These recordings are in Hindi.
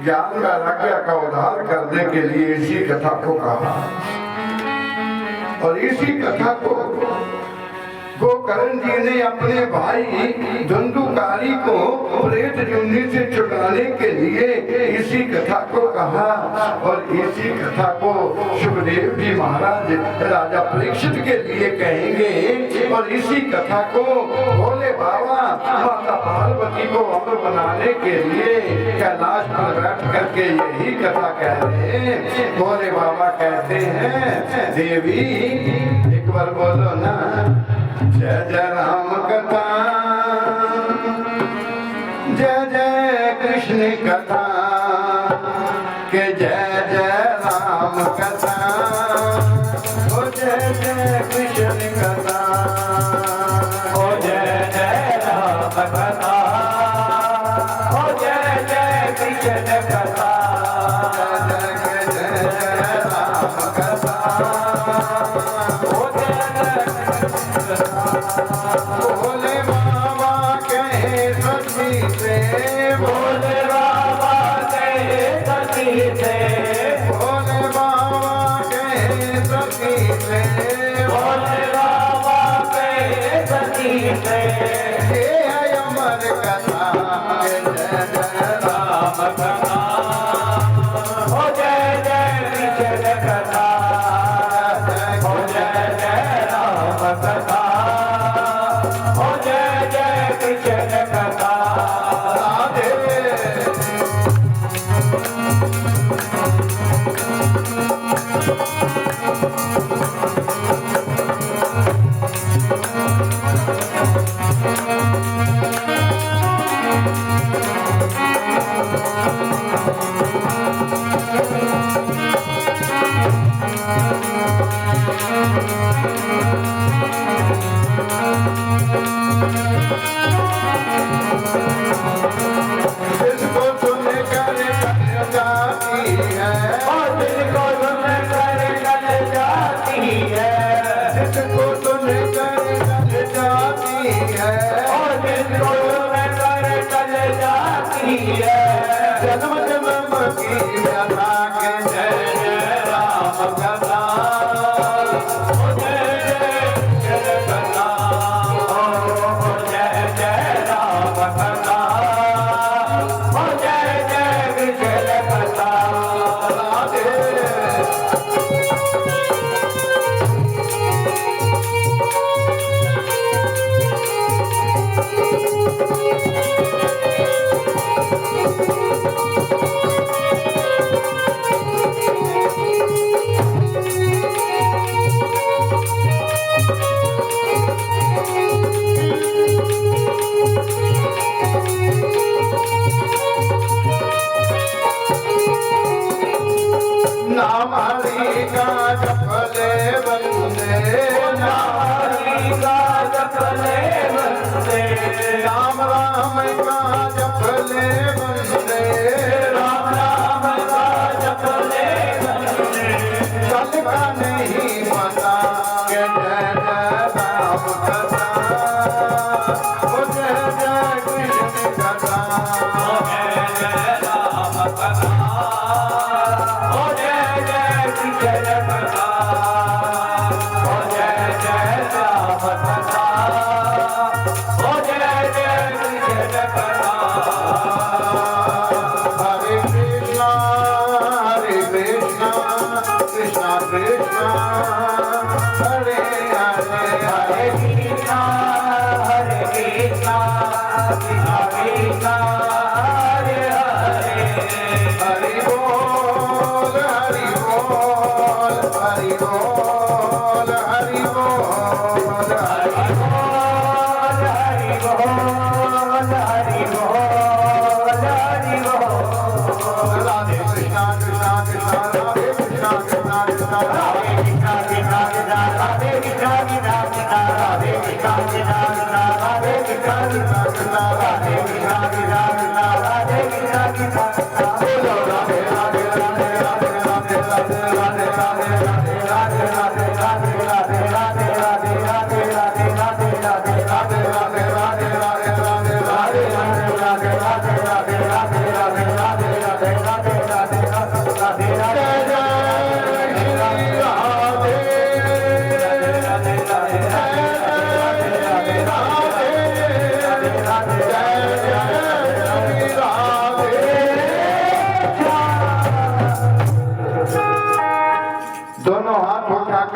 ज्ञान वैराग्य का उद्धार करने के लिए इसी कथा को कहा। और इसी कथा को गोकर्ण जी ने अपने भाई धुंधुकारी को प्रेत जुम्नी से छुड़ाने के लिए इसी कथा को कहा। और इसी कथा को सुखदेव जी महाराज राजा परीक्षित के लिए कहेंगे। और इसी कथा को भोले बाबा माता पार्वती को अमर बनाने के लिए कैलाश पर बैठ करके यही कथा कह रहे हैं। भोले बाबा कहते हैं देवी एक बार बोलो ना, जय जय राम कथा, जय जय कृष्ण कथा, के जय जय राम कथा, ओ जय जय कृष्ण कथा, ओ जय जय राम कथा, ओ जय जय कृष्ण कथा, जय जय राम कथा, ओ जय जय भोले बाबा कहे सती से, भोले बाबा कहे सती से, भोले बाबा कहे सती से, भोले बाबा कहे सती से, हे अमर कथा, जय जय राम कथा, ओ जय जय कृष्ण कथा, ओ जय जय राम कथा, ओ जय जय कृष्ण कथा। जिसको सुनकर कल जाती है, और जिसको सुनकर कल जाती है, जिसको सुनकर कल जाती है, और जिसको सुनकर कल जाती है, जन्म जन्म की व्यथा के जय जय राम कथा, ओ जय जय कृष्ण कथा, ओ जय जय राम कथा, ओ जय जय कृष्ण कथा। नाम हरि का जपले बंदे, नाम हरि का जपले बंदे, राम राम का जपले बंदे, राम राम का जपले बंदे, कल का नहीं पता के जय जय राम कथा, ओ जय जय कृष्ण कथा, ओ जय जय राम कथा, ओ जय जय कृष्ण कथा, ओ जय जय राम कथा, ओ जय जय कृष्ण कथा। हरे कृष्णा कृष्णा कृष्णा हरे हरे, हरे कृष्णा कृष्णा कृष्णा हरे हरे, हरि बोल हरि बोल हरि बोल हरि बोल हरि बोल हरि बोल हरि बोल हरि बोल। राधे कृष्णा कृष्णा कृष्णा राधे कृष्णा कृष्णा कृष्णा हरे कृष्णा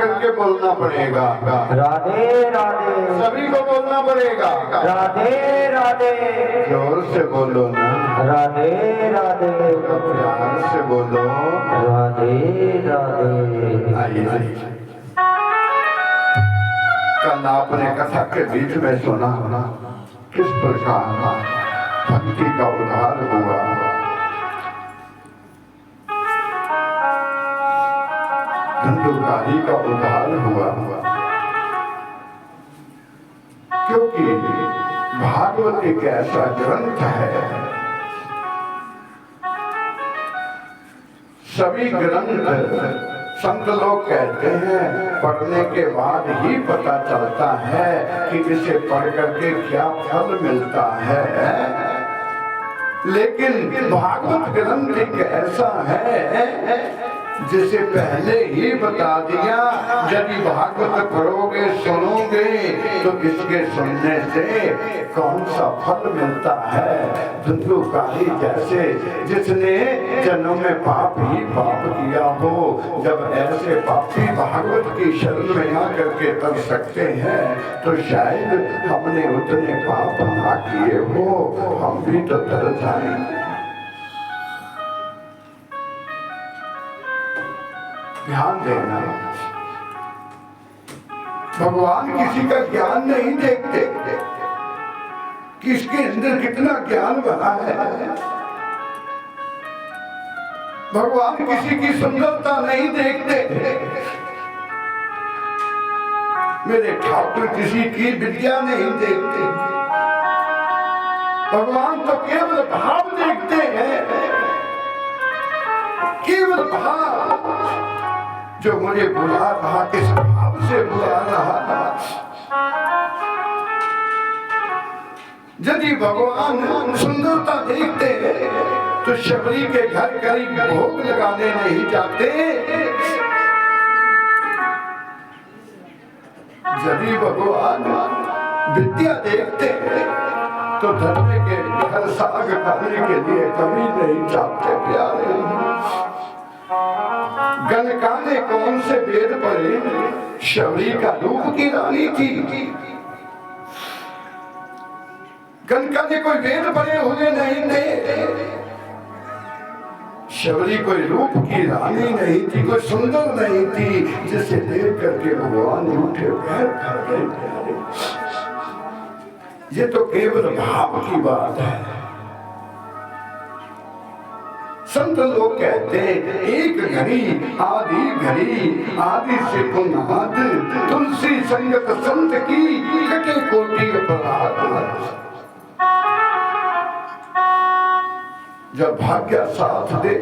करके बोलना पड़ेगा। राधे राधे, सभी को बोलना पड़ेगा। राधे राधे, जोर से बोलो ना, राधे राधे, प्यार से बोलो, राधे राधे। आइए। कल आपने कथा के बीच में सुना किस प्रकार भक्ति का उद्धार हुआ। धंधुकारी का उद्धार हुआ, क्योंकि भागवत एक ऐसा ग्रंथ है, सभी ग्रंथ संत लोग कहते हैं पढ़ने के बाद ही पता चलता है कि इसे पढ़ करके क्या फल मिलता है। लेकिन भागवत ग्रंथ एक ऐसा है जिसे पहले ही बता दिया, यदि भागवत पढ़ोगे सुनोगे तो इसके सुनने से कौन सा फल मिलता है। धुंधुकारी जैसे जिसने जन्म में पाप ही पाप किया हो, जब ऐसे पापी भागवत की शरण में आकर के तर सकते हैं तो शायद हमने उतने पाप ना किए हो, हम भी तो तर जाएंगे। ध्यान देना, भगवान किसी का ज्ञान नहीं देखते कि इसके अंदर कितना ज्ञान भरा है। भगवान किसी की सुंदरता नहीं देखते। मेरे ठाकुर किसी की विद्या नहीं देखते। भगवान तो केवल भाव देखते हैं, केवल भाव। जो मुझे बुला रहा किस भाव से बुला रहा। यदि भगवान सुंदरता देखते तो शबरी के घर करीब भोग लगाने नहीं जाते। यदि भगवान विद्या देखते तो धरने के घर साग खाने के लिए कभी नहीं जाते। प्यारे गणका ने कौन से वेद पढ़े? शबरी का रूप की रानी थी। गणका ने कोई वेद पढ़े हुए नहीं थे। शबरी कोई रूप की रानी नहीं थी, कोई सुंदर नहीं थी जिसे देख करके भगवान उठे पैर कर गए। ये तो केवल भाव की बात है। संत लोग कहते हैं एक घड़ी आदि से पुनाद, तुलसी संगत संत की कटे कोटि अपराध। जब भाग्य साथ दे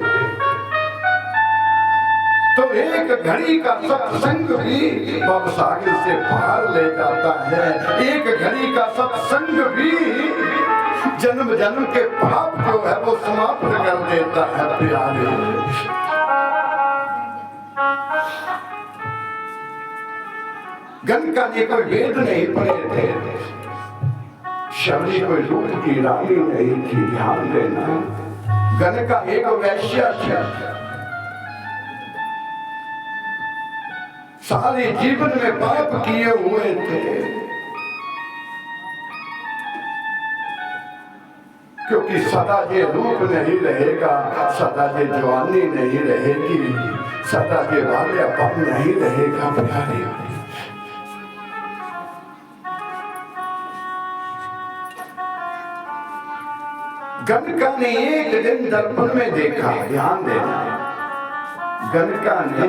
तो एक घड़ी का सत्संग भी भवसागर से पार ले जाता है। एक घड़ी का सत्संग भी जन्म जन्म के पाप जो है वो समाप्त कर देता है। प्यारे गणका ने कोई वेद नहीं पढ़े थे। शबरी कोई रूप की रानी नहीं थी। ध्यान देना, गणका एक वैश्या थी। सारे जीवन में पाप किए हुए थे, क्योंकि सदा ये रूप नहीं रहेगा, सदा ये जवानी नहीं रहेगी, सदा ये बाल्यापन नहीं रहेगा। प्यारे गणका ने एक दिन दर्पण में देखा। ध्यान देना, गणका ने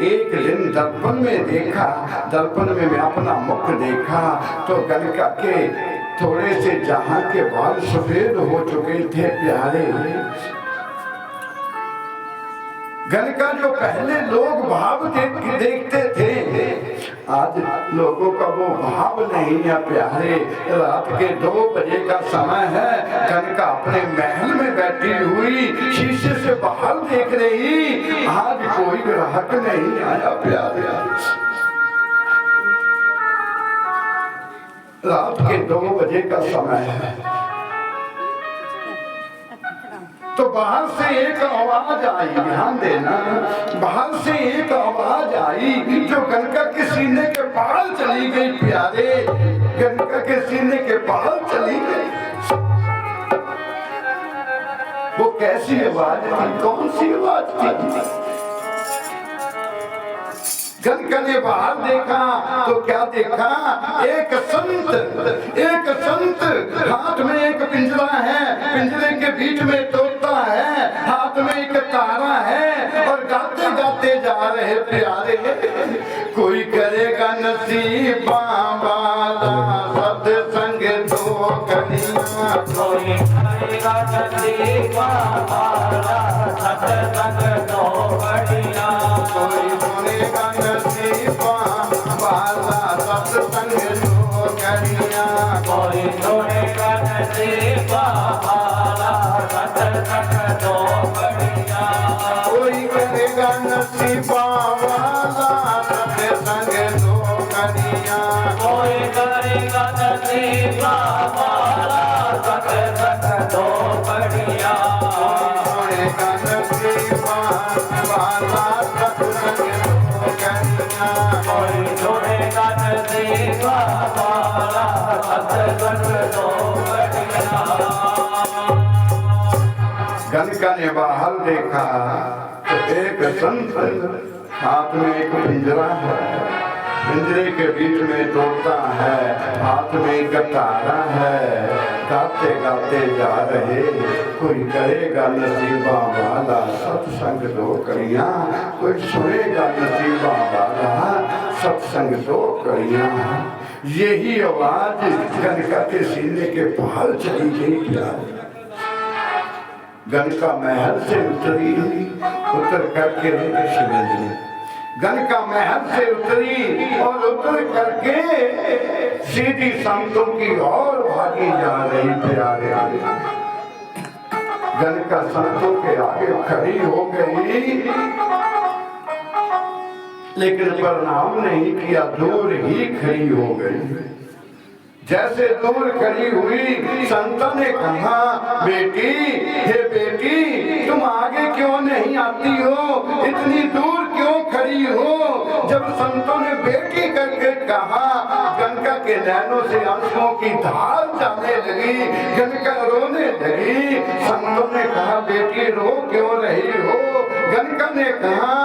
एक दिन दर्पण में देखा। दर्पण में अपना मुख देखा तो गणका के थोड़े से जहां के बाल सफेद हो चुके थे। प्यारे गणका जो पहले लोग भाव देखते थे, आज लोगों का वो भाव नहीं है। प्यारे रात के 2 बजे का समय है। गणका अपने महल में बैठी हुई शीशे से बाहर देख रही। आज कोई ग्राहक नहीं आया। प्यारे रात के 2 बजे का समय है। तो बाहर से एक आवाज आई, ध्यान देना, बाहर से एक आवाज आई जो गनका के सीने के पार चली गई। प्यारे, गनका के सीने के पार चली गई। वो कैसी आवाज थी, कौन सी आवाज थी? गनका ने बाहर देखा तो क्या देखा? एक संत हाथ में एक पिंजरा है, पिंजरे के बीच में तोता है, हाथ में एक तारा है और गाते गाते जा रहे। प्यारे, कोई करेगा नसीबा वाला सत्संग तो करिया, कोई करेगा नसीबा वाला सत्संग तो बढ़िया, कोई सुनेगा नसीबा वाला सत्संग तो करिया, कोई सुनेगा नसीबा वाला सत्संग तो बढ़िया, कोई करेगा नसीबा वाला सत्संग तो करिया, कोई करेगा नसीबा वाला सत्संग तो बढ़िया, सुनेगा नसीबा वाला सत्संग तो करिया। कोई सुनेगा नसीबा वाला सत्संग तो बढ़िया। गनका ने बाहर देखा तो एक संत, हाथ में एक पिंजरा है, पिंजरे के बीच में तोता है, हाथ में एक तारा है, गाते गाते जा रहे। कोई करेगा नसीबा वाला सत्संग तो करिया, कोई सुनेगा नसीबा वाला सत्संग तो करिया। यही आवाज गनका के सीने के पार चली गई। प्यार, गनका महल से उतरी, उतर करके शिवेंद्र, गनका महल से उतरी और उतर करके सीधी संतों की ओर भागी जा रही। प्यारे, गनका संतों के आगे खड़ी हो गई, लेकिन प्रणाम नहीं किया, दूर ही खड़ी हो गई। जैसे दूर खड़ी हुई, संतों ने कहा, बेटी, हे बेटी, तुम आगे क्यों नहीं आती हो? इतनी दूर क्यों खड़ी हो? जब संतों ने बेटी करके कहा, गनका के नैनों से आंसुओं की धार जाने लगी, गनका रोने लगी। संतों ने कहा, बेटी रो क्यों रही हो? गनका ने कहा,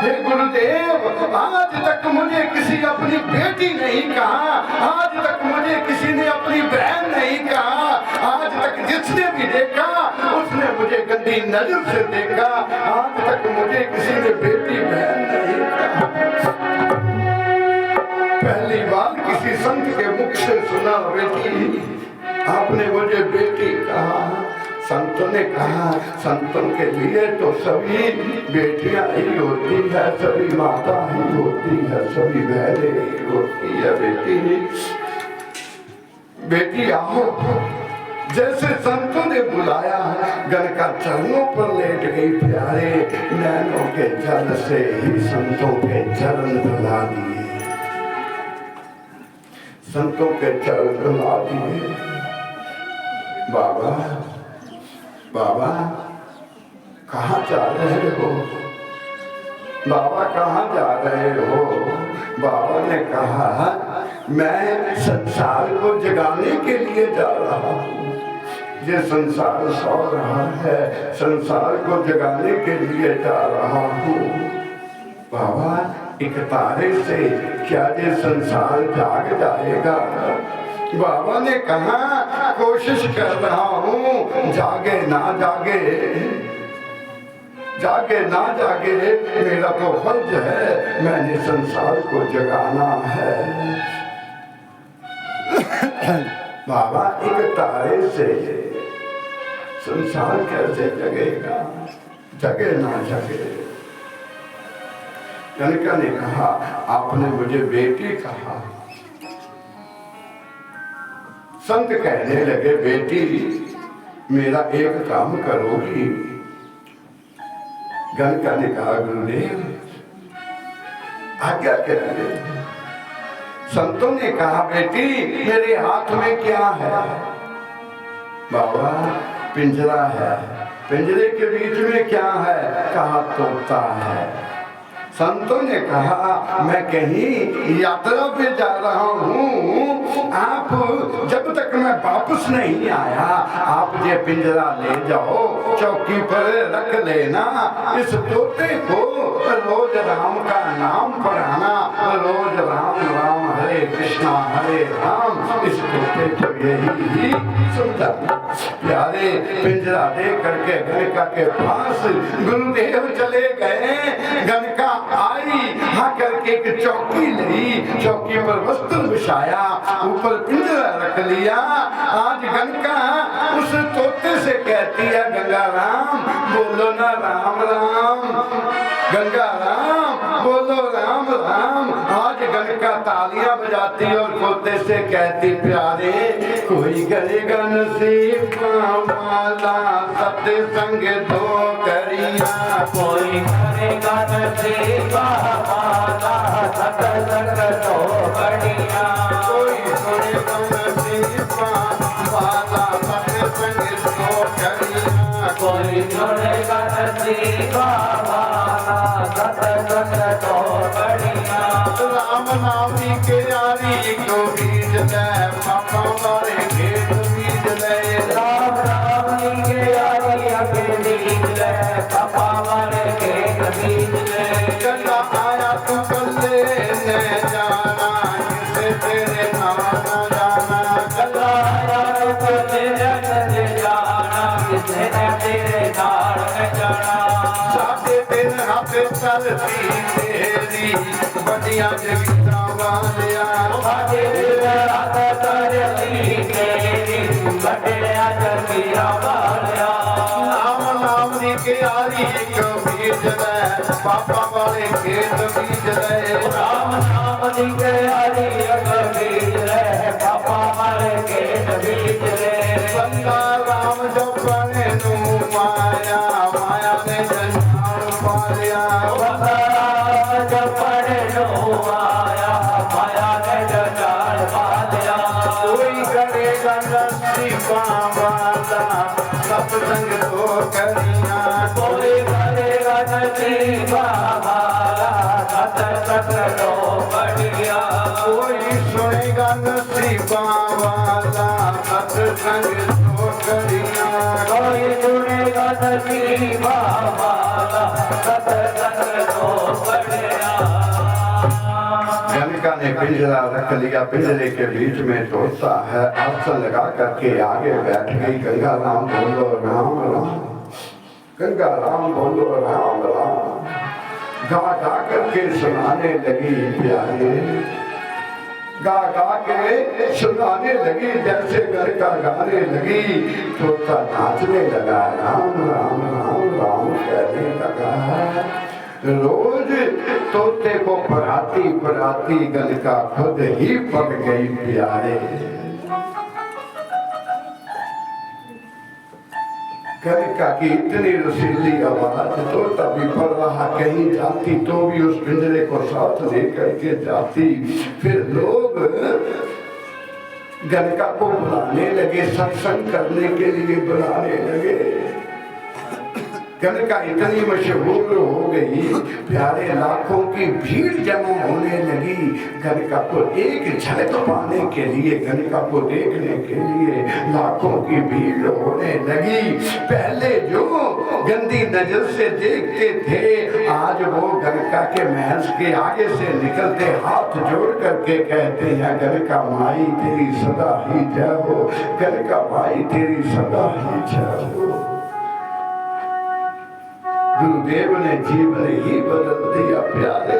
हे गुरुदेव, आज तक मुझे किसी अपनी बेटी नहीं कहा, आज तक मुझे किसी ने अपनी बहन नहीं कहा, आज तक जिसने भी देखा उसने मुझे गंदी नजर से देखा, आज तक मुझे किसी ने बेटी बहन नहीं कहा। पहली बार किसी संत के मुख से सुना, बेटी, आपने मुझे बेटी कहा। संतों ने कहा, संतों के लिए तो सभी बेटियां ही होती है, सभी माता ही होती है, सभी बहनें ही होती है। बेटी, बेटी आओ। जैसे संतों ने बुलाया, गनका चरणों पर लेट गई। प्यारे, नैनों के जल से ही संतों के चरण धुला दिए, संतों के चरण धुला दिए। बाबा, बाबा कहाँ जा रहे हो? बाबा कहाँ जा रहे हो? बाबा ने कहा, मैं संसार को जगाने के लिए जा रहा हूँ। ये संसार सो रहा है, संसार को जगाने के लिए जा रहा हूँ। बाबा, एक तारे से क्या ये संसार जाग जाएगा? बाबा ने कहा, कोशिश कर रहा हूँ, जागे ना जागे, जागे ना जागे, मेरा तो फर्ज है, मैंने संसार को जगाना है। बाबा, एक तारे से संसार कैसे जगेगा? जगे ना जगे। गनका ने कहा, आपने मुझे बेटी कहा। संत कहने लगे, बेटी, मेरा एक काम करोगी? गनका ने कहा, गुरुदेव आज्ञा करिए। संतों ने कहा, बेटी, मेरे हाथ में क्या है? बाबा, पिंजरा है, पिंजरे के बीच में क्या है? कहा तोता है। संतों ने कहा मैं कहीं यात्रा पे जा रहा हूँ, आप जब तक मैं वापस नहीं आया आप ये पिंजरा ले जाओ, चौकी पर रख लेना। इस तोते को रोज राम का नाम पढ़ाना, रोज राम राम हरे कृष्णा हरे राम। इस तोते को यही समझा। प्यारे पिंजरा दे करके गणिका के पास गुरुदेव चले गए। गणिका आई, हाँ करके एक चौकी ली, चौकी पर वस्त्र बिछाया, ऊपर पिंजरा रख लिया। आज गणिका उस तोते से कहती है गंगा राम बोलो ना राम राम, गंगा राम बोलो राम राम। आज गणिका तालियां बजाती और तोते से कहती प्यारे कोई करेगा नसीब वाला सत्संग दो करिया, कोई करेगा नसीब वाला सत्संग दो करिया, कोई करेगा नसीब वाला सत्संग दो करिया, कोई करेगा नसीब वाला सत्संग दो करिया। राम नामी के यारी को बीज दे पापा मारे खेत बीज दे, राम राम के यारी के बीज ले, पापा मारे खेत बीज ले। गंगा आया तू बल्ले ने जाना किसे तेरे नाम न जाना, गंगा आया तू तेरे न जाना किसे तेरे नाम न जाना। साथे दिन हाथ चलती तेरी बड़िया जगीरा वालिया, साथे दिन हाथ चलती तेरी बड़िया जगीरा वालिया। नाम नामनी के यारी को बीज दे पापा वाले खेत बीज दे, राम नाम के हरि बीज ले, पापा वाले खेत बीज ले। गंगा राम जपने नू माया माया ने जंजाल पालिया, जपने नो आया माया ने जंजाल पालिया। कोई करेगा नसीबा वाला सत्संग तो करिया, कोई करेगा नसीबा वाला सत्संग दो बढ़िया, कोई सुनेगा नसीबा वाला सत्संग तो करिया, कोई सुनेगा नसीबा वाला सत्संग दो बढ़िया। गणिका ने पिंजरा रख लिया, पिंजरे के बीच में तोता है, आसन लगा करके आगे बैठ गई। गंगा राम बोलो राम राम, गंगा राम बोलो राम राम, गा गा करके सुनाने लगी प्यारे, गा गा के सुनाने लगी। जैसे गणिका गाने लगी तोता नाचने लगा, राम राम राम राम कहने लगा। रोज तोते को पढ़ाती पढ़ाती गणिका खुद ही पढ़ गई प्यारे। गणिका की इतनी रसीली आवाज, तोता भी पढ़ रहा, कहीं जाती तो भी उस पिंजरे को साथ लेकर के जाती। फिर लोग गणिका को बुलाने लगे, सत्संग करने के लिए बुलाने लगे। गणिका इतनी मशहूर हो गई प्यारे, लाखों की भीड़ जमा होने लगी। गणिका को एक झलक पाने के लिए, गणिका को देखने के लिए लाखों की भीड़ होने लगी। पहले जो गंदी नजर से देखते थे आज वो गणिका के महल के आगे से निकलते हाथ जोड़ करके कहते हैं गणिका माई तेरी सदा ही जय हो, गणिका माई तेरी सदा ही जय हो। गुरुदेव ने जीवन ही बदल दिया प्यारे।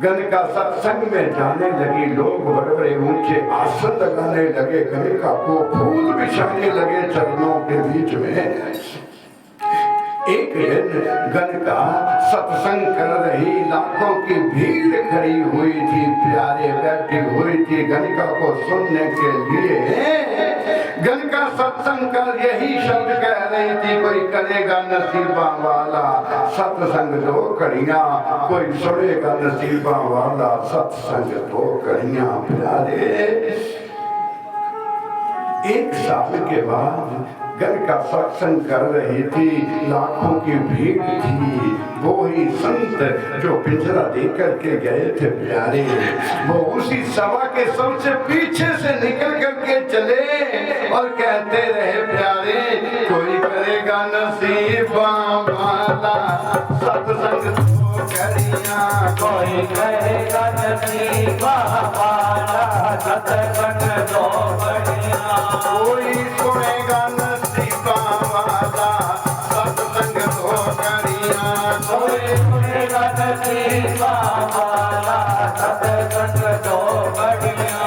गणिका सत्संग में जाने लगी, लोग बड़े बड़े ऊंचे आसन लगाने लगे, गणिका को फूल बिछाने लगे चरणों के बीच में। एक दिन गणिका सत्संग कर रही, लाखों की भीड़ खड़ी हुई थी प्यारे, बैठी हुई थी गणिका को सुनने के लिए। गणिका सत्संग कर यही शब्द कह रही थी, कोई करेगा नसीबा वाला सत्संग दो कड़ियां, कोई सुनेगा नसीबा वाला सत्संग दो कड़ियां प्यारे। एक साल के बाद घर का सत्संग कर रही थी, लाखों की भीड़ थी। वो ही संत जो पिंजरा देकर के गए थे प्यारे, वो उसी सभा के सबसे पीछे से निकल करके चले और कहते रहे प्यारे, कोई करेगा नसीबा वाला सत्संग तो करिया, कोई करेगा नसीबा वाला सत्संग तो बढ़िया, कोई सुनेगा नसीबा वाला सत्संग तो करिया, कोई सुनेगा नसीबा वाला सत्संग तो बढ़िया।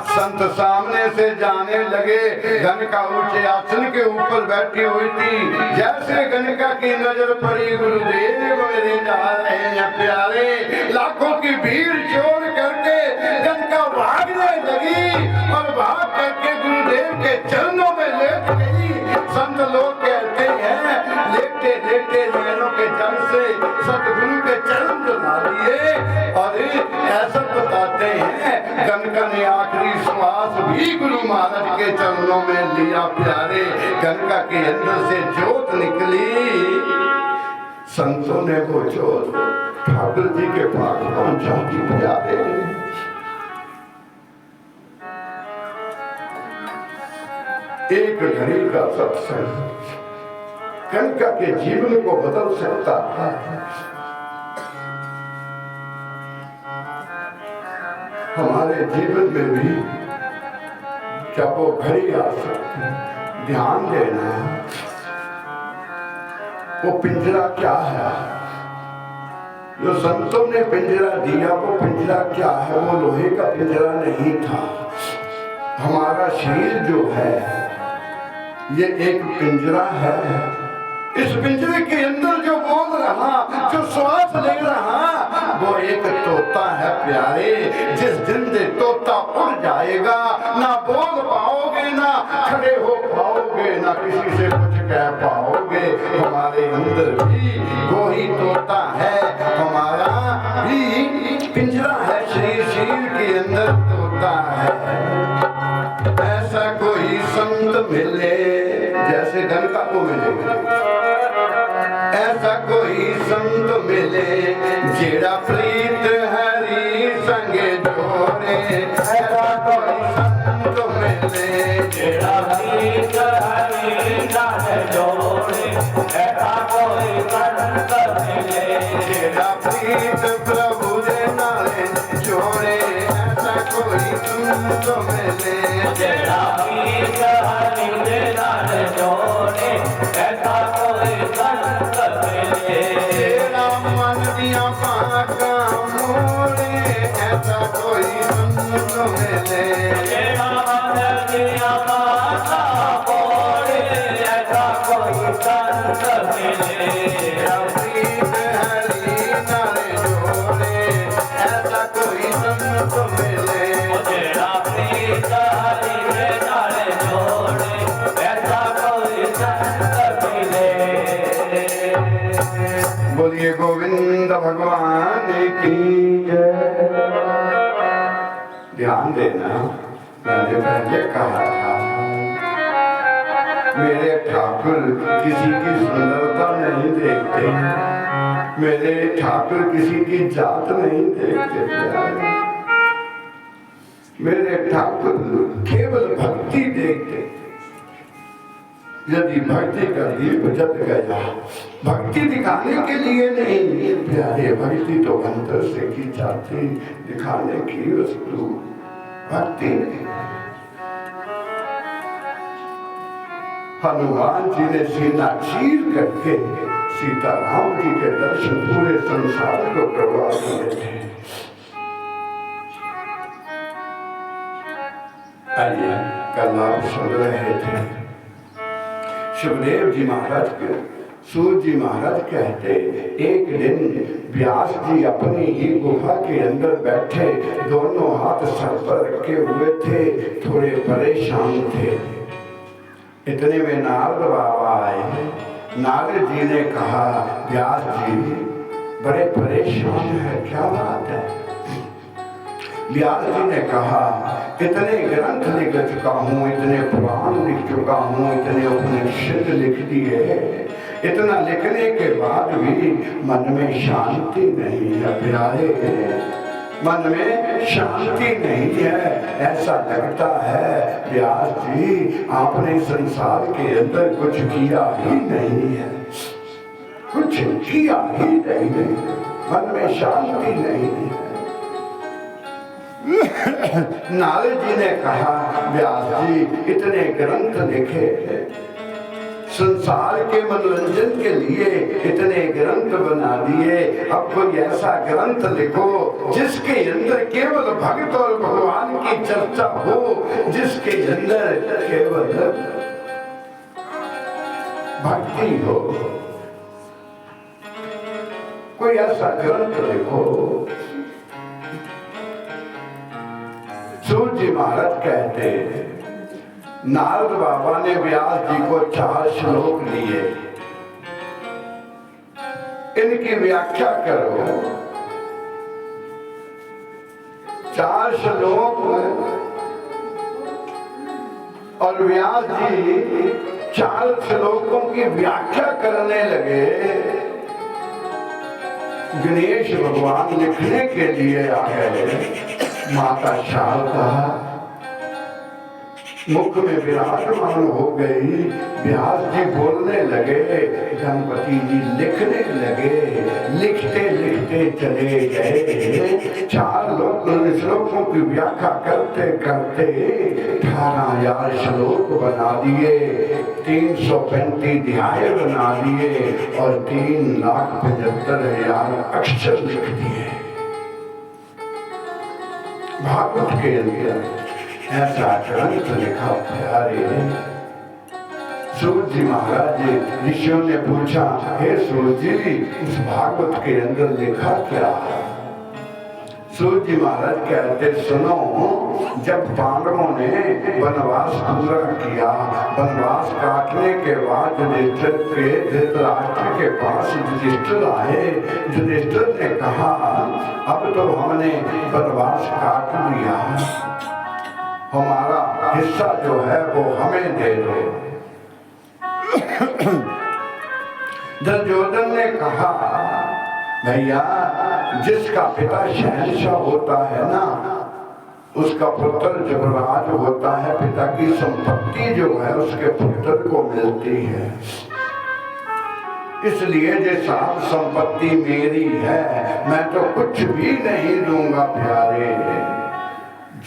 संत सामने से जाने लगे। गणका ऊंचे आसन के ऊपर बैठी हुई थी। जैसे गणका की नजर पड़ी, गुरुदेव मेरे जा रहे हैं प्यारे। लाखों की भीड़ छोड़ करके गणका भागने लगी और भाग करके गुरुदेव के चरणों में लेट गई। संत लोग कहते हैं लेटे लेटे नैनों के जल से सतगुरु के चरण जला दिए और ऐसा बताते हैं गणका ने आखिरी श्वास भी गुरु महाराज के चरणों में लिया प्यारे। गणका के अंदर से ज्योत निकली। संतों ने वो ज्योत ठाकुर जी के पास पहुंचा दी प्यारे। एक घड़ी का सत्संग गणका के जीवन को बदल सकता है। हमारे जीवन में भी जब वो घड़ी आ सकती है, ध्यान देना वो पिंजरा क्या है। जो संतों ने पिंजरा दिया वो पिंजरा क्या है, वो लोहे का पिंजरा नहीं था। हमारा शरीर जो है ये एक पिंजरा है। इस पिंजरे के अंदर जो बोल रहा, जो श्वास ले रहा, वो एक तोता है प्यारे। जिस दिन से तोता उड़ जाएगा, ना बोल पाओगे, ना खड़े हो पाओगे, ना किसी से कुछ कह पाओगे। हमारे अंदर भी वही तोता है, हमारा भी पिंजरा है। शरीर के अंदर तोता है। ऐसा कोई संत मिले जैसे गणका को मिले, ऐसा कोई संत मिले जेड़ा प्रीत हरि संगे जोड़े। ऐसा कोई संत मिले जेड़ा प्रीत हरि संगे जोड़े। ऐसा कोई संत मिले जेड़ा प्रीत प्रभु दे नाले जोड़े। ऐसा कोई संत मिले जेड़ा प्रीत हरि दे नाले जोड़े। ऐसा कोई संत मिले जेड़ा मन दिया पाका मोड़े। ऐसा कोई संत मिले जेड़ा मन दिया पाका मोड़े। ऐसा कोई संत मिले प्रीत हरि नाले जोड़े। ऐसा कोई संत मिले जेड़ा प्रीत हरि दे नाले जोड़े। ऐसा कोई संत मिले। बोलिए गोविंद भगवान की जय। ध्यान देना, मैंने पहले कहा था मेरे ठाकुर किसी की सुंदरता नहीं देखते, मेरे ठाकुर किसी की जात नहीं देखते प्यारे। मेरे ठाकुर केवल भक्ति देखते। यदि भक्ति का दीप जल गया, भक्ति दिखाने के लिए नहीं प्यारे, भक्ति तो अंतर से की जाती, दिखाने की वस्तु भक्ति नहीं। हनुमान जी ने सीना चीर करके सीताराम जी के दर्शन पूरे संसार को करवा दिए थे। आइए कल आप सुन रहे थे सुखदेव जी महाराज के, सूर्य जी महाराज कहते एक दिन व्यास जी अपनी ही गुफा के अंदर बैठे, दोनों हाथ सर पर रखे हुए थे, थोड़े परेशान थे। इतने में नारद बाबा आए। नारद जी ने कहा व्यास जी बड़े परेशान है, क्या बात है? व्यास जी ने कहा इतने ग्रंथ लिख चुका हूँ, इतने पुराण लिख चुका हूँ, इतने उपनिषद लिख दिए, इतना लिखने के बाद भी मन में शांति नहीं है प्यारे, मन में शांति नहीं है। ऐसा लगता है व्यास जी आपने संसार के अंदर कुछ किया ही नहीं है, कुछ किया ही नहीं है, मन में शांति नहीं है। नारद जी ने कहा व्यास जी इतने ग्रंथ लिखे, संसार के मनोरंजन के लिए इतने ग्रंथ बना दिए, अब कोई ऐसा ग्रंथ लिखो जिसके अंदर केवल भक्त और भगवान की चर्चा हो, जिसके अंदर केवल भक्ति हो। कोई ऐसा ग्रंथ लिखो। सूत जी महाराज कहते नारद बाबा ने व्यास जी को 4 श्लोक लिए, इनकी व्याख्या करो। 4 श्लोक और व्यास जी 4 श्लोकों की व्याख्या करने लगे। गणेश भगवान लिखने के लिए आ गए। माता शारदा मुख में विराजमान हो गई। व्यास जी बोलने लगे, गणपति जी लिखने लगे, लिखते लिखते चले गए। 4 श्लोकों की व्याख्या करते करते 18,000 श्लोक बना दिए, 335 अध्याय बना दिए और 3,75,000 अक्षर लिख दिए भागवत के अंदर। ऐसा ग्रंथ लिखा प्यारे। सूत जी महाराज ऋषियों ने पूछा, हे सूत जी इस भागवत के अंदर लिखा क्या? सूत जी महाराज कहते सुनो, जब पांडवों ने वनवास पूरा किया, वनवास काटने के बाद धृतराष्ट्र के पास युधिष्ठिर आए। युधिष्ठिर ने कहा अब तो हमने वनवास काट लिया, हमारा हिस्सा जो है वो हमें दे दो। दुर्योधन ने कहा भैया जिसका पिता शहंशाह होता है ना, उसका पुत्र युवराज होता है, पिता की संपत्ति जो है उसके पुत्र को मिलती है। इसलिए जो सारी संपत्ति मेरी है, मैं तो कुछ भी नहीं दूंगा प्यारे।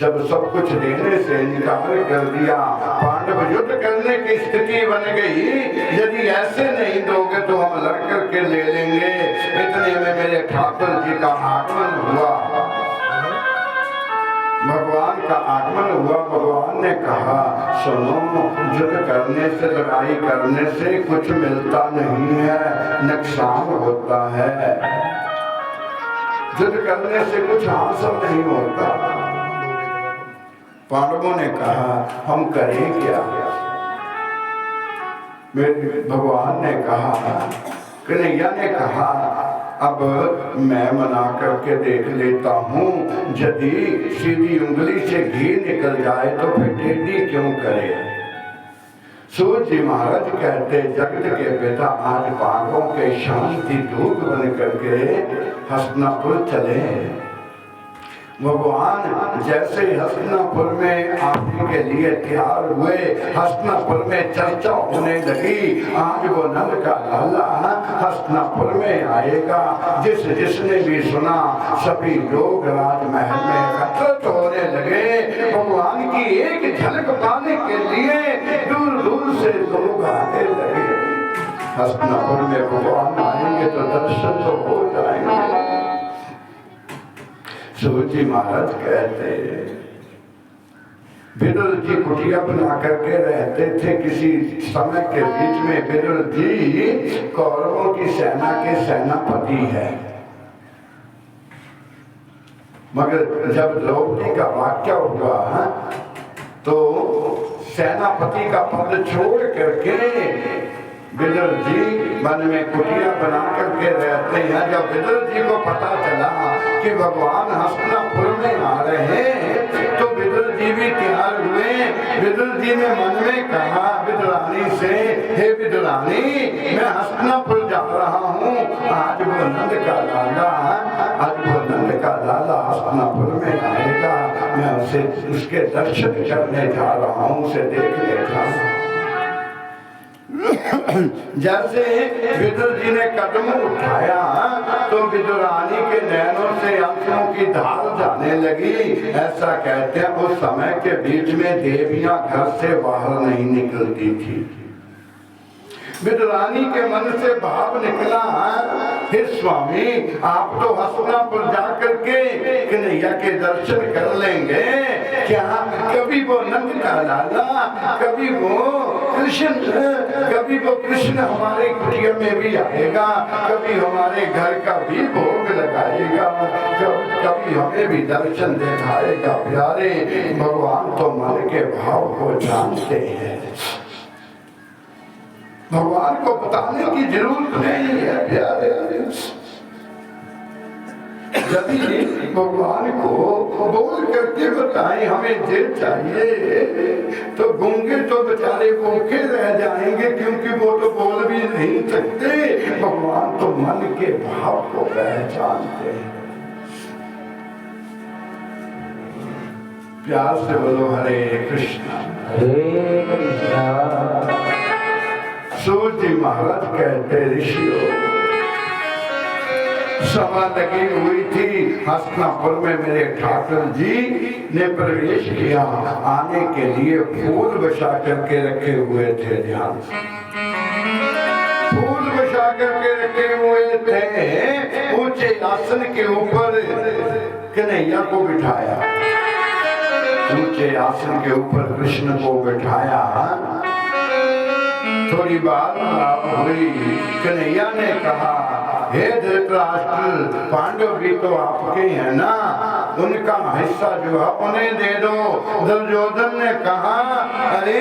जब सब कुछ देने से इनकार कर दिया, पांडव युद्ध करने की स्थिति बन गई। यदि ऐसे नहीं दोगे तो हम लड़ करके ले लेंगे। इतने में मेरे ठाकुर जी का आगमन हुआ, भगवान का आगमन हुआ। भगवान ने कहा सुनो, युद्ध करने से, लड़ाई करने से कुछ मिलता नहीं है, नुकसान होता है। युद्ध करने से कुछ हासिल नहीं होता। पांडवों ने कहा हम करें क्या? मेरे भगवान ने कहा, कन्हैया ने कहा अब मैं मना करके देख लेता हूँ, यदि सीधी उंगली से घी निकल जाए तो फिर टेढ़ी क्यों करे? सूत जी महाराज कहते जगत के पिता आज पांडवों के शांति दूत बन करके हस्तिनापुर चले। भगवान जैसे हस्तिनापुर में आने के लिए तैयार हुए, हस्तिनापुर में चर्चा होने लगी। आज वो नंद का लाला हस्तिनापुर में आएगा। जिसने भी सुना सभी लोग राजमहल में एकत्रित होने लगे। भगवान की एक झलक पाने के लिए दूर दूर से लोग आने लगे। हस्तिनापुर में भगवान आएंगे तो दर्शन तो हो जाएंगे। सूत जी महाराज कहते विदुर जी कुटिया बना करके रहते थे। किसी समय के बीच में विदुर जी कौरवों की सेना के सेनापति है, मगर जब द्रौपदी का वाक्य हुआ तो सेनापति का पद छोड़ करके विदुर जी मन में कुटिया बना करके रहते हैं। जब विदुर जी को पता चला कि भगवान हस्तिनापुर में आ रहे हैं तो विदुर जी भी तैयार हुए। विदुर जी ने मन में कहा विदुरानी से, हे विदुरानी मैं हस्तिनापुर जा रहा हूँ, आज वो नंद का लाला हस्तिनापुर में आएगा, मैं उसे उसके दर्शन करने जा रहा हूँ, उसे देखने जा रहा हूँ। जैसे विदुर जी ने कदम उठाया तो विदुरानी के नैनों से आंसुओं की धार जाने लगी। ऐसा कहते हैं उस समय के बीच में देवियां घर से बाहर नहीं निकलती थी। विदुरानी के मन से भाव निकला, हे स्वामी आप तो हस्तिनापुर जाकर के कन्हैया के दर्शन कर लेंगे, क्या कभी वो नंद का लाला, कभी वो कृष्ण हमारे कुटिया में भी आएगा, कभी हमारे घर का भी भोग लगाएगा, कभी हमें भी दर्शन दिखाएगा। प्यारे भगवान तो मन के भाव को जानते हैं, भगवान को बताने की जरूरत नहीं है। प्यारे यदि भगवान को बोल करके बताएं हमें जे चाहिए तो गूंगे तो बेचारे भूखे रह जाएंगे, क्योंकि वो तो बोल भी नहीं सकते। भगवान तो मन के भाव को पहचानते हैं। प्यार से बोलो हरे कृष्णा हरे कृष्णा। सूर्य जी महाराज कहते ऋषियों सभा लगी हुई थी हस्तिनापुर में, मेरे ठाकुर जी ने प्रवेश किया, आने के लिए फूल बचा करके रखे हुए थे। ध्यान से फूल बचा करके रखे हुए थे। ऊंचे आसन के ऊपर कन्हैया को बिठाया, ऊंचे आसन के ऊपर कृष्ण को बिठाया। थोड़ी बात हुई, कन्हैया ने कहा हे धृतराष्ट्र पांडव भी तो आपके हैं ना, उनका हिस्सा जो है उन्हें दे दो। दुर्योधन ने कहा अरे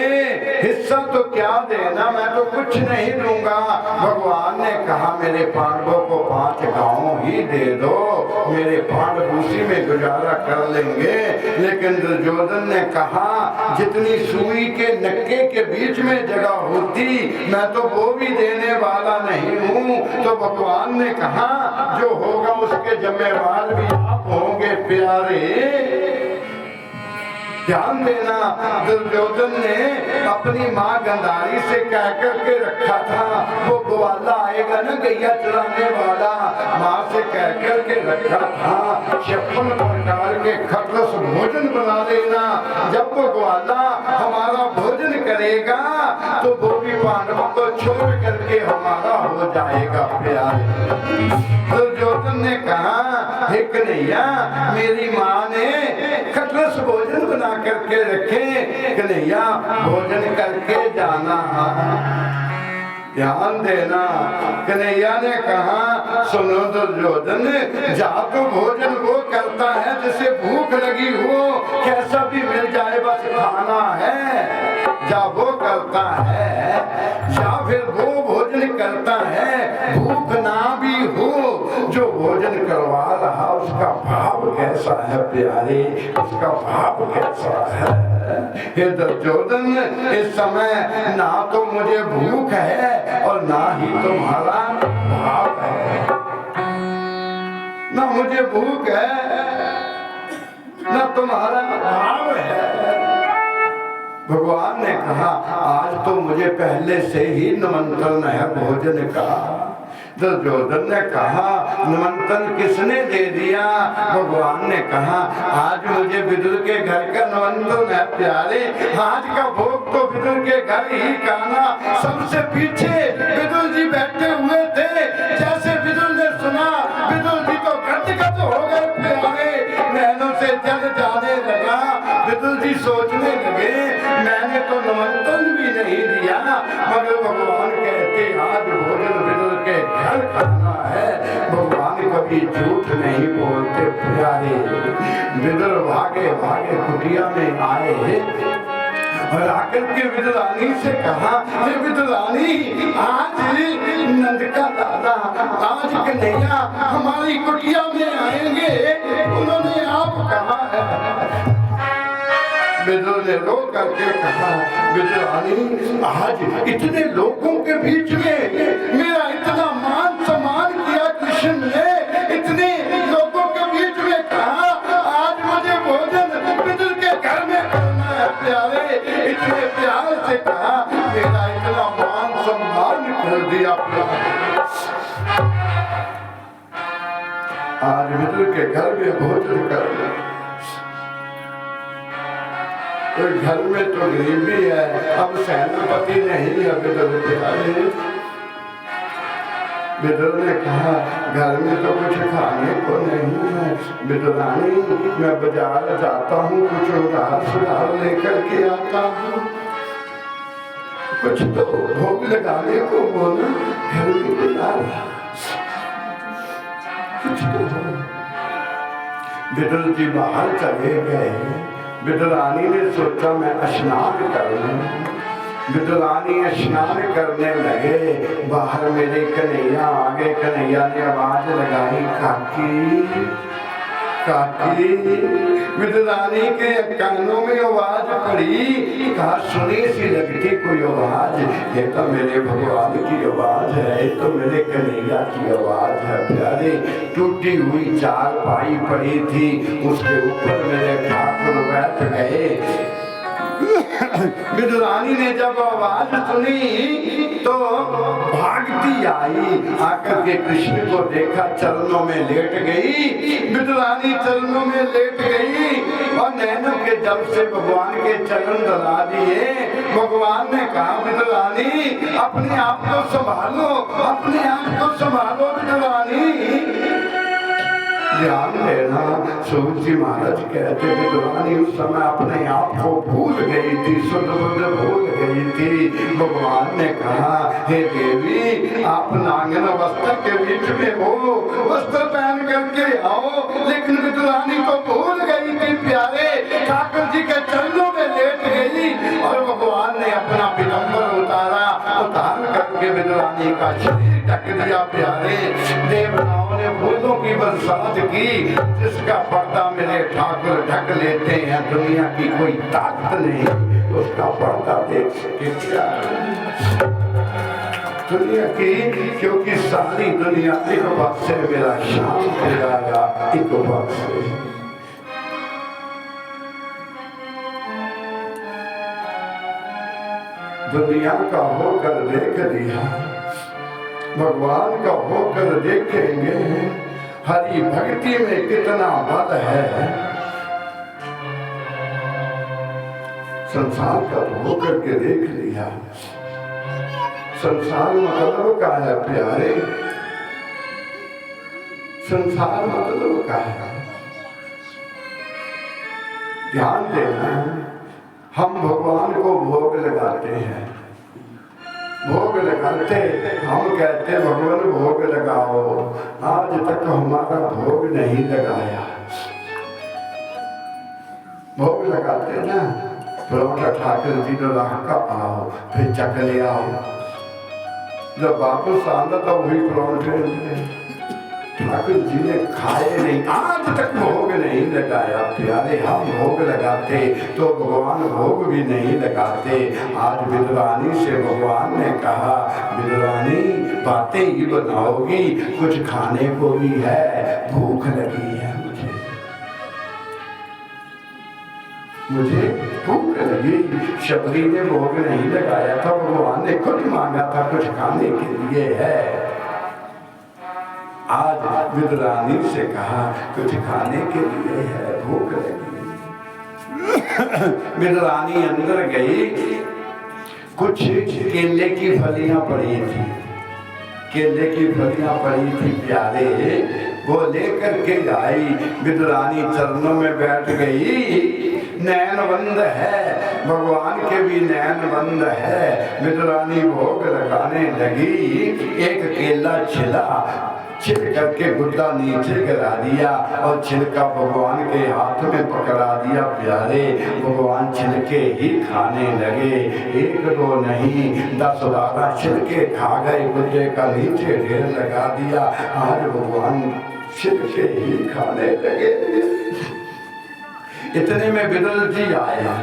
हिस्सा तो क्या देना, मैं तो कुछ नहीं दूंगा। भगवान ने कहा मेरे पांडवों को 5 गांव ही दे दो, मेरे पांडव उसी में गुजारा कर लेंगे। लेकिन दुर्योधन ने कहा जितनी सुई के नक्के के बीच में जगह होती मैं तो वो भी देने वाला नहीं हूँ। तो भगवान ने कहा जो होगा उसके जिम्मेवार भी आप होंगे। प्यारे ध्यान देना, दुर्योधन ने अपनी माँ गंधारी से कह करके रखा था वो ग्वाला आएगा ना गैया चलाने वाला, माँ से कह करके रखा था 56 प्रकार के खटरस भोजन बना देना। जब वो ग्वाला हमारा भोजन करेगा तो वो भी पांडवों को छोड़ करके हमारा हो जाएगा। प्यारे दुर्योधन ने कहा हे कन्हैया मेरी माँ ने खटरस भोजन बना करके रखे, कन्हैया भोजन करके जाना। ध्यान देना, कन्हैया ने कहा सुनो दुर्योधन जा तो भोजन वो करता है जिसे भूख लगी हो, कैसा भी मिल जाए बस खाना है, जा वो करता है। या फिर वो भोजन करता है भूख ना भी हो, जो भोजन करवा रहा उसका भाव कैसा है। प्यारे उसका भाव कैसा है। हे दुर्योधन इस समय ना तो मुझे भूख है और ना ही तुम्हारा भाव है, ना मुझे भूख है ना तुम्हारा भाव है। भगवान ने कहा आज तो मुझे पहले से ही निमंत्रण है भोजन का। दुर्योधन ने कहा निमंत्रण किसने दे दिया? भगवान ने कहा आज मुझे विदुर के घर का निमंत्रण है। प्यारे आज का भोग तो विदुर के घर ही खाना। सबसे पीछे विदुर जी बैठे हुए थे। जैसे विदुर ने सुना विदुर जी तो गदगद हो गए। प्यारे नैनों से जल जाने लगा। विदुर जी सोचने लगे मैंने तो निमंत्रण भी नहीं दिया, मगर भगवान कहते आज भोजन विदुर के घर खाना है। भगवान कभी झूठ नहीं बोलते। प्यारे विदुर भागे भागे कुटिया में आए और आकर के विदुरानी से कहा हे विदुरानी आज आज कन्हैया हमारी कुटिया में आएंगे, उन्होंने आप कहा है। विदुर ने रो करके कहा, विदुरानी आज इतने लोगों के बीच में मेरा इतना मान सम्मान किया कृष्ण ने, इतने लोगों के बीच में कहा आज मुझे भोजन विदुर के घर में करना है प्यारे, इतने प्यार से कहा, मेरा इतना मान सम्मान कर दिया प्यारे। आज विदुर के घर में भोजन करना, तो घर में तो गरीबी है, अब सेनापति नहीं है विदुर प्यारे। विदुर ने कहा घर में तो कुछ खाने को नहीं है, विदुरानी मैं बाजार जाता हूँ, कुछ उधार सुधार लेकर के आता हूँ, कुछ तो भोग लगाने को बोला, घर में बुला कुछ तो। विदुर जी बाहर चले गए। विदुरानी ने सोचा मैं स्नान कर लूं। विदुरानी स्नान करने लगे, बाहर मेरे कन्हैया आगे। कन्हैया ने आवाज लगाई, काकी काकी। विदुरानी के कानों में आवाज पड़ी, कहा सुनी सी लगती कोई आवाज, ये तो मेरे भगवान की आवाज है, ये तो मेरे कन्हैया की आवाज है प्यारे। टूटी हुई चारपाई पड़ी थी, उसके ऊपर मेरे ठाकुर बैठ गए। विदुरानी ने जब आवाज सुनी तो भागती आई, आकर के कृष्ण को देखा, चरणों में लेट गई। विदुरानी चरणों में लेट गई और नैनों के जल से भगवान के चरण दला दिए। भगवान ने कहा विदुरानी अपने आप को संभालो, अपने आप को संभालो विदुरानी। ध्यान देना, सूर्य जी महाराज कहते विदुरानी उस समय अपने आप को भूल गई थी, शुद्ध बुद्ध भूल गई थी। भगवान ने कहा हे देवी आप नांगन वस्त्र के बीच में हो, वस्त्र पहन करके आओ। लेकिन विदुरानी तो भूल गई थी प्यारे, ठाकुर जी के चरणों में लेट गई और भगवान ने अपना पिलंबर उतारा, उतार करके विदुरानी का शरीर ढक दिया प्यारे। देवताओं ने फूलों की बरसात की, जिसका पर्दा मेरे ठाकुर ढक लेते हैं, दुनिया की कोई ताकत नहीं उसका पर्दा देख सके दुनिया की, क्योंकि सारी दुनिया एक बात से मेरा शाम हो जाएगा, एक बात से। दुनिया का होकर देख लिया, भगवान का होकर देखेंगे, हरि भक्ति में कितना बल है। संसार का होकर के देख लिया, संसार मतलब का है प्यारे, संसार मतलब का है। ध्यान देना, हम भगवान को भोग लगाते हैं, भोग लगाते, हम कहते भगवान भोग लगाओ, आज तक हमारा भोग नहीं लगाया। भोग लगाते ना, परोठा ठाकुर जी तो रख का आओ, फिर चक ले आओ, जब वापस आना तो वही परोठे ठाकुर जी ने खाए नहीं, आज तक भोग नहीं लगाया प्यारे। हम भोग लगाते तो भगवान भोग भी नहीं लगाते। आज विदुरानी से भगवान ने कहा विदुरानी बातें ही बनाओगी, कुछ खाने को भी है, भूख लगी है मुझे भूख लगी। शबरी ने भोग नहीं लगाया था, भगवान ने खुद मांगा था कुछ खाने के लिए है। आज विदुरानी से कहा कुछ खाने के लिए है, भूख लगी। विदुरानी अंदर गई, कुछ केले की फलियां पड़ी थी, केले की फलियां पड़ी थी प्यारे, वो लेकर के आई। विदुरानी चरणों में बैठ गई, नैन बंद है, भगवान के भी नैन बंद है। विदुरानी भोग लगाने लगी, एक केला छिला, छिल करके गुद्दा नीचे गिरा दिया और छिलका भगवान के हाथ में पकड़ा दिया। प्यारे भगवान छिलके ही खाने लगे, एक दो नहीं 10-12 छिलके खा गए, गुद्दे का नीचे ढेर लगा दिया। आज भगवान छिलके ही खाने लगे। इतने में विदुर जी आए।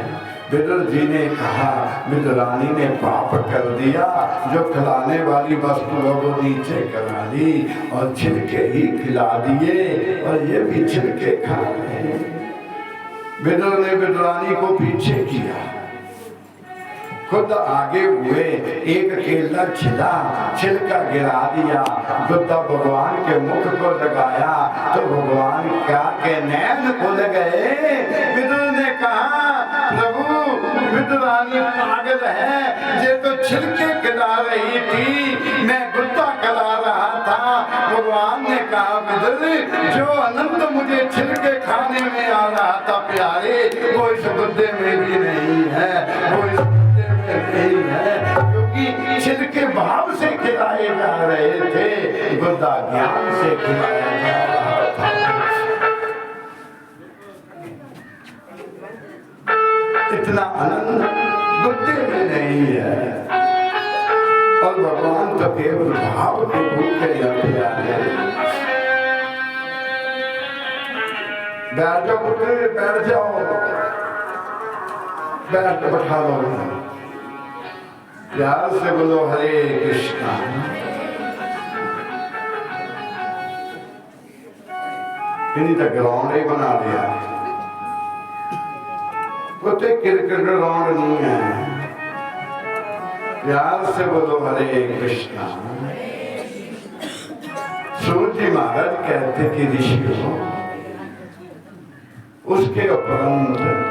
विदुर जी ने कहा, विदुरानी ने पाप कर दिया, जो खिलाने वाली वस्तु है वो नीचे करा दी और छिलके ही खिला दिए और ये भी छिलके खा रहे। विदुर ने विदुरानी को पीछे किया, खुद आगे हुए, एक केला छिला, छिलका गिरा दिया, गुद्दा भगवान के मुख को लगाया तो भगवान क्या के नैन खुल गए। विदुर ने कहा, प्रभु विदुरानी पागल है, ये तो छिलके खिला रही थी, मैं गुद्दा खिला रहा था। भगवान ने कहा, विदुर जो अनंत मुझे छिलके खाने में आ रहा था प्यारे, वो इस गुद्दे में भी नहीं है, वो इस नहीं है, क्योंकि छिलके भाव से खिलाए जा रहे थे, गुद्दा ज्ञान से खिलाया जा रहा था। इतना आनंद गुद्दे में नहीं है। और भगवान तो केवल भाव के भूखे लगे हैं। बैठ जाओ पुत्र, बैठ जाओ, बैठ बैठा लो, प्यार से बोलो हरे कृष्णा। इन्हीं तक ग्राउंड ही बना दिया, कोई क्रिकेट ग्राउंड नहीं है। प्यार से बोलो हरे कृष्णा। सूर्य जी महाराज कहते कि ऋषि हो, उसके उपरंत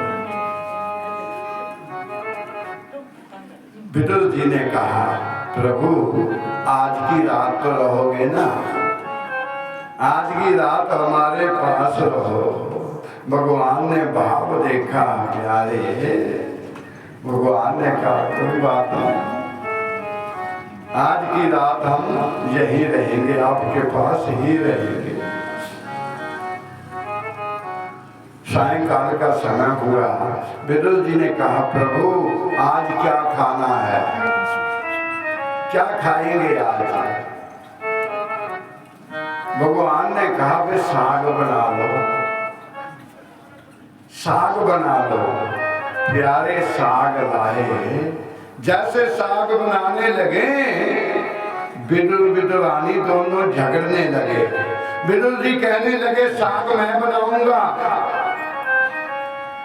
विदुर जी ने कहा, प्रभु आज की रात तो रहोगे ना, आज की रात हमारे पास रहो। भगवान ने भाव देखा प्यारे, भगवान ने कहा कोई बात नहीं, आज की रात हम यहीं रहेंगे, आपके पास ही रहेंगे। सायंकाल का समय हुआ, विदुर जी ने कहा, प्रभु आज क्या खाना है, क्या खाएंगे आज? भगवान ने कहा, वे साग बना लो, साग बना लो। प्यारे साग लाए, जैसे साग बनाने लगे विदुर विदुरानी दोनों झगड़ने लगे। विदुर जी कहने लगे साग मैं बनाऊंगा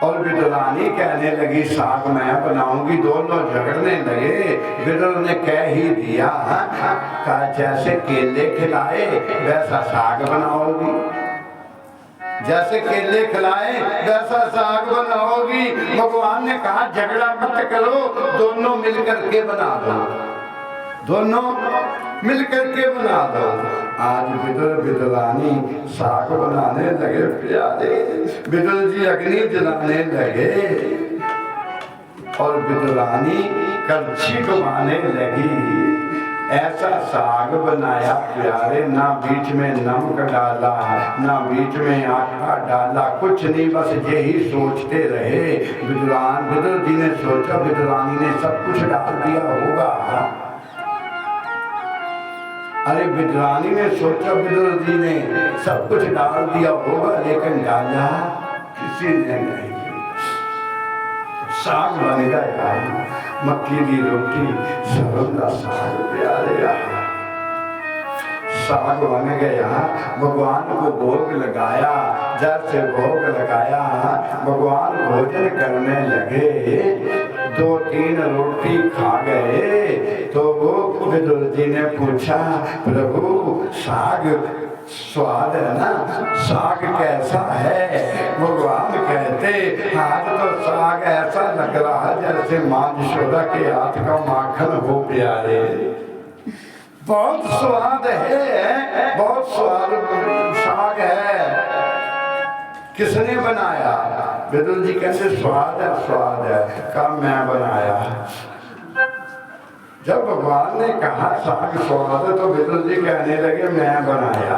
और विदुरानी कहने लगी साग मैं बनाऊंगी, दोनों झगड़ने लगे। विदुर ने कह ही दिया, कहा जैसे केले खिलाए वैसा साग बनाओगी, जैसे केले खिलाए वैसा साग बनाओगी। भगवान ने कहा झगड़ा मत करो, दोनों मिलकर के बना दो, दोनों मिलकर के बना दो। आज विदुर विदुरानी साग बनाने लगे प्यारे, विदुर जी अग्नि जलाने लगे और विदुरानी कलछी घुमाने लगी। ऐसा साग बनाया प्यारे, ना बीच में नमक डाला, ना बीच में आटा डाला, कुछ नहीं, बस यही सोचते रहे। विदुर जी ने सोचा विदुरानी ने सब कुछ डाल दिया होगा। अरे विदुरानी ने सोचा विदुर जी ने सब कुछ डाल दिया होगा, लेकिन डाला किसी ने नहीं। साग बन गया, मक्की की रोटी, सरों का साग प्यारे, साग बन गया। भगवान को भोग लगाया, जैसे भोग लगाया भगवान भोजन करने लगे। 2-3 रोटी खा गए तो वो विदुर जी ने पूछा, प्रभु साग स्वाद है ना, साग कैसा है? भगवान कहते, आज तो साग ऐसा लग रहा जैसे माँ यशोदा के हाथ का माखन हो प्यारे। बहुत स्वाद है, बहुत स्वाद साग है। किसने बनाया? विदुर जी कहते स्वाद है, स्वाद है। कहा मैं बनाया। जब भगवान ने कहा साग स्वाद तो विदुर जी कहने लगे मैं बनाया।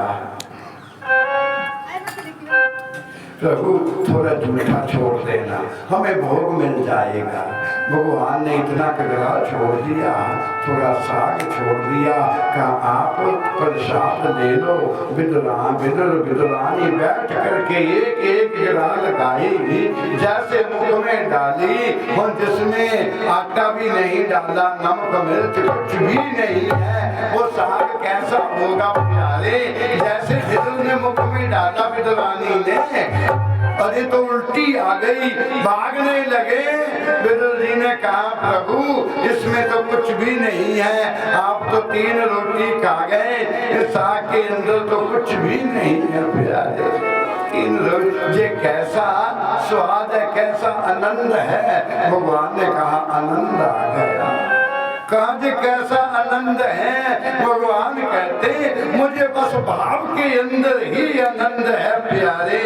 प्रभु थोड़ा जूठा छोड़ देना, हमें भोग मिल जाएगा। भगवान ने इतना कगरा छोड़ दिया, थोड़ा साग छोड़ दिया, कहा आप प्रसाद ले लो। विदुरानी बैठ करके एक एक गिरा लगाएगी, जैसे मुख में डाली और जिसमें आटा भी नहीं डाला, नमक मिर्च कुछ भी नहीं है, वो साग कैसा होगा प्यारे। जैसे विदुर ने मुख में डाला विदुरानी ने, अरे तो उल्टी आ गई, भागने लगे। विदुर जी ने कहा प्रभु इसमें तो कुछ भी नहीं है, आप तो 3 रोटी खा गए, इस साग के अंदर तो कुछ भी नहीं है प्यारे। 3 रोटी, ये कैसा स्वाद है, कैसा आनंद है। भगवान ने कहा आनंद आ गया। काज कैसा आनंद है। भगवान कहते मुझे बस भाव के अंदर ही आनंद है प्यारे।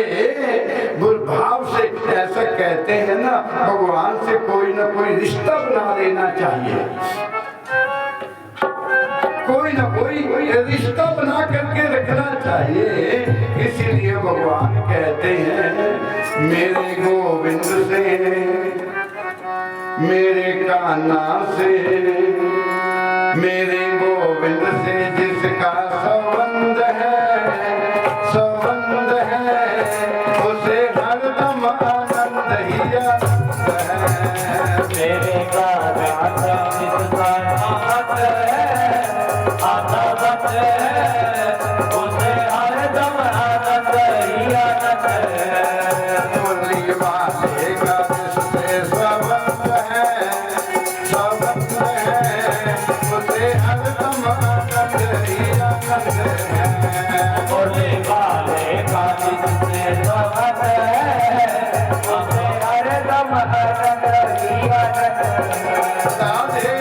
भाव से ऐसा कहते हैं ना, भगवान से कोई ना कोई रिश्ता बना लेना चाहिए, कोई ना कोई रिश्ता बना करके रखना चाहिए। इसीलिए भगवान कहते हैं मेरे गोविंद से, मेरे कान्हा से, मेरे गोविंद से जिसका संबंध है, संबंध है, उसे हरदम आनंद ही आनंद है। मेरे कान्हा जिसका नाथ है, आनंद है, उसे हरदम आनंद ही आनंद है। मुरली वाले का जिससे संबंध है, संबंध है, उसे हरदम आनंद ही आनंद है। मुरली वाले का जिससे संबंध है, उसे हरदम आनंद ही आनंद है। राधे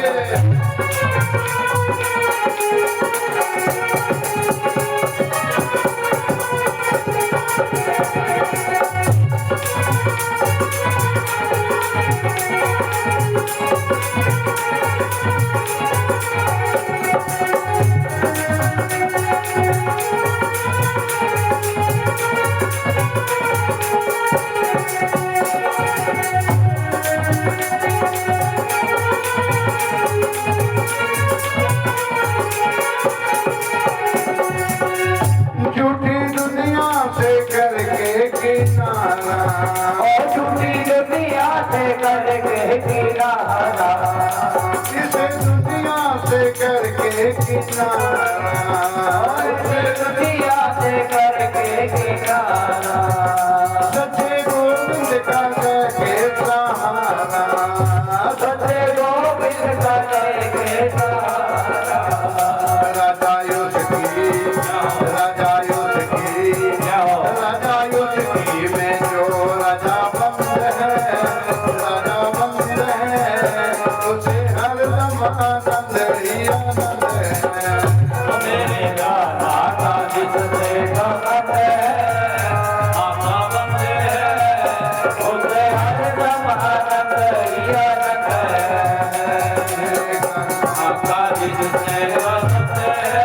झूठी दुनिया से करके किनारा, और झूठी दुनिया से करके किनारा, इसे दुनिया से करके किनारा, इसे दुनिया से करके किनारा, सच्चे गोविंद का करके सहारा, सच्चे गोविंद का करके सहारा। राजा युद्ध की, राजा युद्ध की, राजा युद्ध की में जो राजा बंद है, राजा बंद है, उसे हरदम आनंद ही आनंद है। मेरे गाना का जिससे संबंध है, आनंद है, उसे हरदम आनंद ही आनंद है। आपका जिससे संबंध है,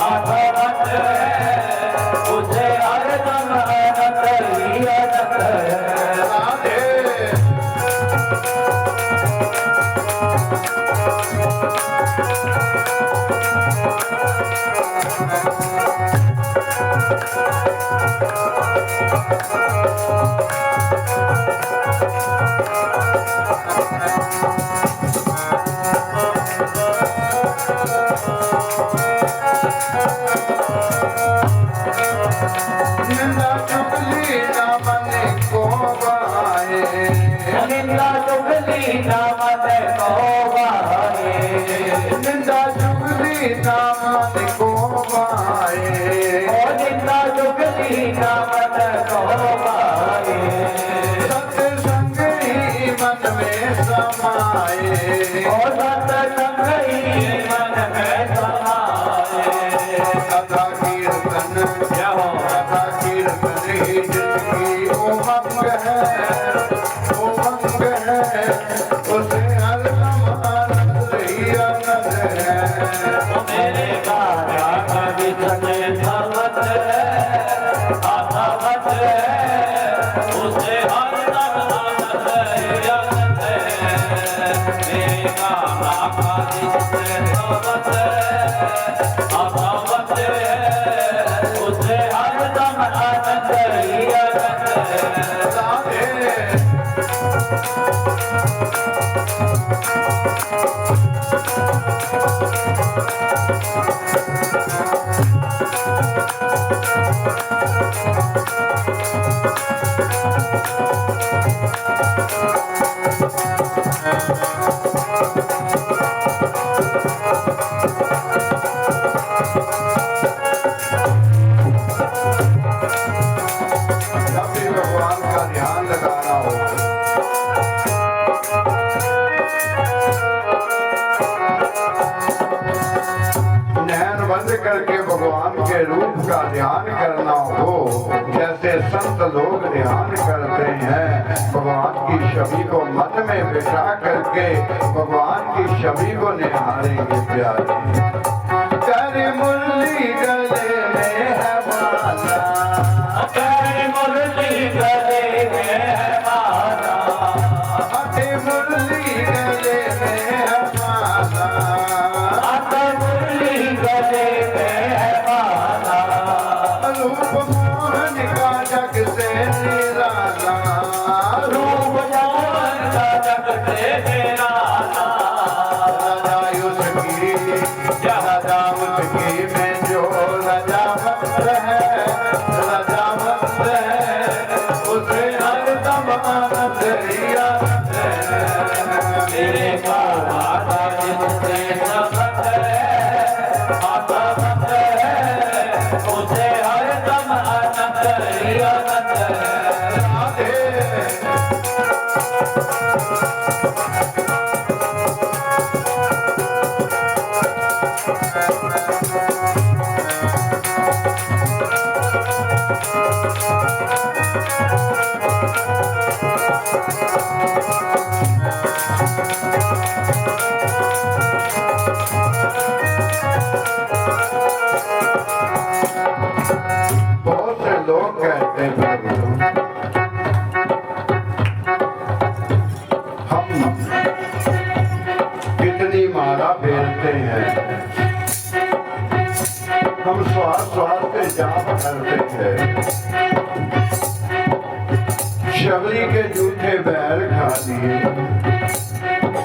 आनंद है, उसे हरदम आनंद ही आनंद है। राधे निंदा चुगली ना मन को बहाए, निंदा चुगली ना मन को बहाए, निंदा चुगली ना मन को बहाए, ओ निंदा चुगली ना मन को बहाए। सत्संग ही मन में समाए, ओ सत्संग ही मन में समाए। कथा कीर्तन, कथा कीर्तन ही जिसकी उमंग है, उमंग है, उसे हरदम आनंद ही आनंद आपा वक्त है उसे हरदम आनंद ही आनंद जब भी भगवान का ध्यान लगाना हो नैन बंद करके भगवान के रूप का ध्यान करना हो, जैसे संत लोग ध्यान करते हैं, भगवान की छवि को मन में बिठा करके भगवान की छवि को निहारेंगे प्यारे। कर मुरली गले में है माला, कर मुरली गले में है माला, अटे मुरली गले में है माला, कर मुरली गले में है माला, रूप मोहन का जग से निराला, रूप मोहन का जग से निराला, राजा उसकी राजा उसकी में जो रजामंद है, रजामंद है, उसे हरदम आनंद ही आनंद है। तेरे का वादा जिससे संबंध है, आता बंद है, उसे हरदम आनंद ही आनंद है। राधे बहुत से लोग कहते हैं हम कितनी माला फेरते हैं, हम स्वाद स्वाद पे जाप करते हैं, शबरी के जूठे बैल खा लिए,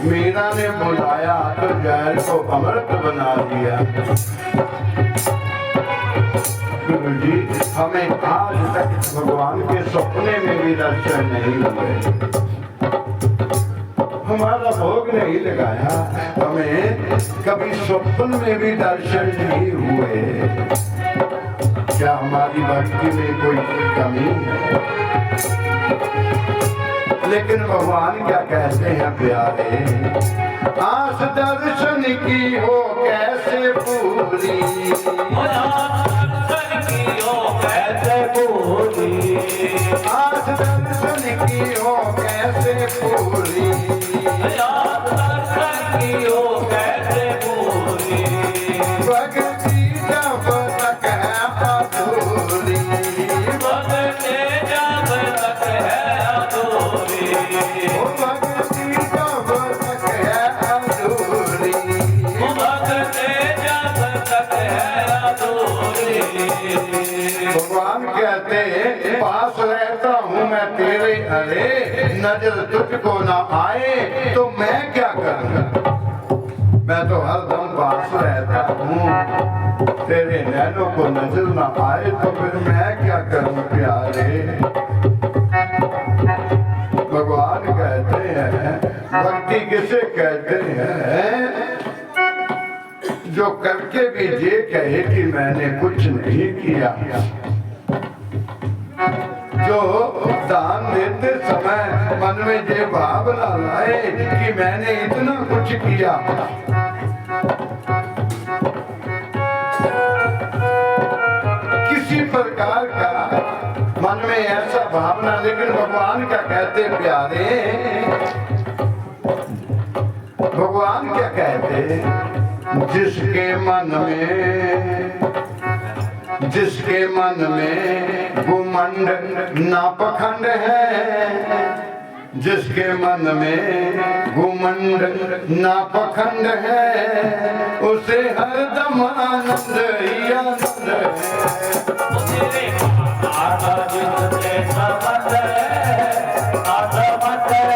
मीरा ने बुलाया तो जहर को अमृत बना दिया। गुरु जी हमें आज तक भगवान के सपने में भी दर्शन नहीं हुए, हमारा भोग नहीं लगाया, हमें कभी स्वप्न में भी दर्शन नहीं हुए। क्या हमारी भक्ति में कोई कमी है? लेकिन भगवान क्या कहते हैं प्यारे, आस दर्शन की हो कैसे पूरी, दर्शन की हो कैसे पूरी, आस दर्शन की हो कैसे पूरी, दर्शन की हो कैसे पूरी, भक्ति जब तक है अधूरी, भक्ति जब तक है अधूरी, ओ भक्ति जब तक है अधूरी, भक्ति जब तक है अधूरी। भगवान कहते पास रहता हूँ मैं तेरे, अरे नजर तुझको ना आए तो मैं क्या करूँगा, मैं तो हरदम पास रहता हूँ, तेरे नैनों को नजर ना आए तो फिर मैं क्या करूँ प्यारे। भगवान कहते हैं भक्ति किसे कहते हैं, जो करके भी ये कहे कि मैंने कुछ नहीं किया, जो दान देते समय मन में ये भावना लाए कि मैंने इतना कुछ किया। किसी प्रकार का मन में ऐसा भावना, लेकिन भगवान क्या कहते प्यारे, भगवान क्या कहते, जिसके मन में घुमंड ना पखंड है, जिसके मन में घुमंड ना पखंड है उसे हरदम आनंद ही आनंद है। आधा जिससे संबंध है आधा मत है